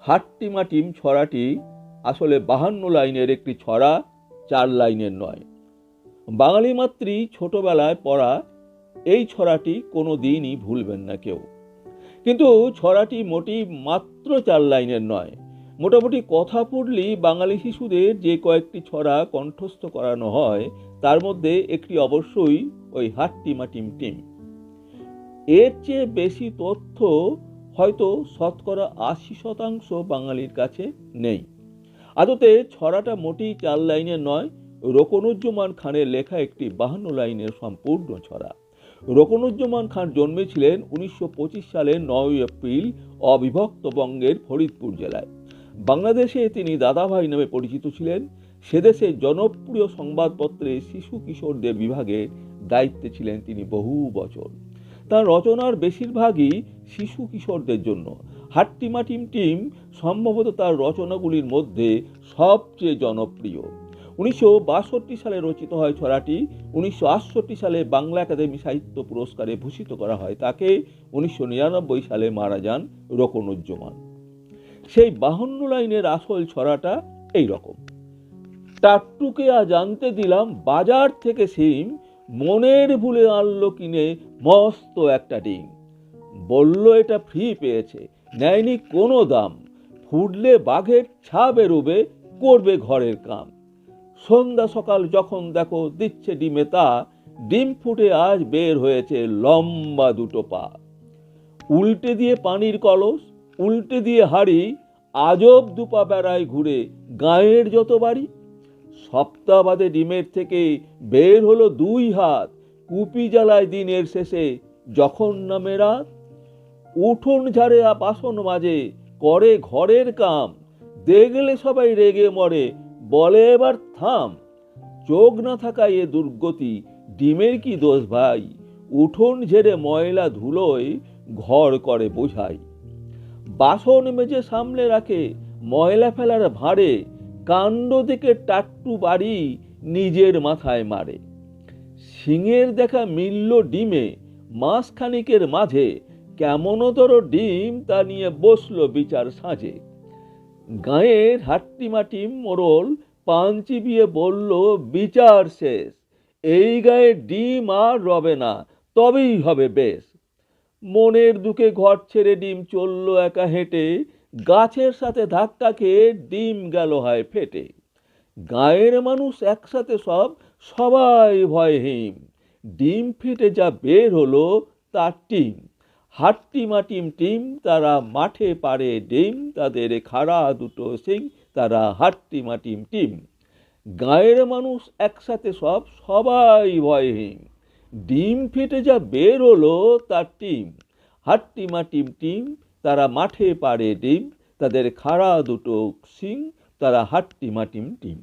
হাট্টিমা team ছড়াটি আসলে 52 লাইনের একটি ছড়া, 4 লাইনের নয়। বাঙালি মাতৃ ছোটবেলায় পড়া এই ছড়াটি কোনো দিনই ভুলবেন না কেউ। কিন্তু ছড়াটি মোটেই মাত্র 4 লাইনের নয়। মোটামুটি কথা পড়লেই বাঙালি শিশুদের যে কয়েকটি ছড়া কণ্ঠস্থ করানো হয় তার মধ্যে একটি অবশ্যই ওই হাট্টিমা টিম টিম। এর চেয়ে বেশি তথ্য হয়তো শতকরা 80% বাঙালির কাছে নেই। আদতে ছড়াটা মোটেই 4 লাইনের নয়, রোকনুজ্জামান খানের লেখা একটি 52 লাইনের সম্পূর্ণ ছড়া। রোকনুজ্জামান খান জন্মেছিলেন 1925 সালের 9 এপ্রিল অবিভক্ত বঙ্গের ফরিদপুর জেলায়। বাংলাদেশে তিনি দাদাভাই নামে পরিচিত ছিলেন। সেদেশে জনপ্রিয় সংবাদপত্রে শিশু কিশোরদের বিভাগের দায়িত্বে ছিলেন তিনি বহু বছর। তার রচনার বেশিরভাগই শিশু কিশোরদের জন্য। হাট্টিমা টিম টিম সম্ভবত তার রচনাগুলির মধ্যে সবচেয়ে জনপ্রিয়। 1962 সালে রচিত হয় ছড়াটি। 1968 সালে বাংলা একাডেমি সাহিত্য পুরস্কারে ভূষিত করা হয় তাকে। 1999 সালে মারা যান রোকনুজ্জামান। সেই 52 লাইনের আসল ছড়াটা এই রকম। টাট্টুকে আজ আনতে দিলাম বাজার থেকে সিম, মনের ভুলে আনলো কিনে মস্ত একটা ডিম। বলল এটা ফ্রি পেয়েছে, নেয়নি কোনো দাম, ফুটলে বাঘের ছা বেরোবে, করবে ঘরের কাম। সন্ধ্যা সকাল যখন দেখো দিচ্ছে ডিমে তা, ডিম ফুটে আজ বের হয়েছে লম্বা দুটো পা। উল্টে দিয়ে পানির কলস, উল্টে দিয়ে হাড়ি, আজব দুপা বেড়ায় ঘুরে গাঁয়ের যত বাড়ি। সপ্তাহ বাদে ডিমের থেকে বের হলো 2 হাত, কুপি জ্বালায় দিনের শেষে যখন নামে রাত। উঠোন ঝাড়ে বাসন মাজে, করে ঘরের কাম, দেখলে সবাই রেগে মরে, বলে এবার থাম। চোখ না থাকায় এ দুর্গতি, ডিমের কি দোষ ভাই, উঠোন ঝেড়ে ময়লা ধুলোয় ঘর করে বোঝাই। বাসন মেজে সামলে রাখে ময়লা ফেলার ভাঁড়ে, কাণ্ড দেখে টাট্টু বাড়ি নিজের মাথায় মারে। সিংহের দেখা মিলল ডিমে, মাসখানিকের মাঝে, কেমনতর ডিম তা নিয়ে বসলো বিচার সাঁঝে। গাঁয়ের হাট্টিমা টিম মোড়ল পান চিবিয়ে বলল বিচার শেষ, এই গায়ে ডিম আর রবে না, তবেই হবে বেশ। মনের দুঃখে ঘর ছেড়ে ডিম চলল একা হেঁটে, গাছের সাথে ধাক্কা খেয়ে ডিম গেল হয় ফেটে। গাঁয়ের মানুষ একসাথে সবাই ভয় হিম, ডিম ফেটে যা বের হলো তার টিম। হাট্টিমা টিম টিম তারা মাঠে পারে ডিম, তাদের খাড়া দুটো সিং, তারা হাট্টিমা টিম টিম। গাঁয়ের মানুষ একসাথে সবাই ভয়হীন, ডিম ফেটে যা বের হলো তার টিম। হাট্টিমা টিম টিম তারা মাঠে পারে ডিম, তাদের খাড়া দুটো সিং, তারা হাট্টিমা টিম টিম।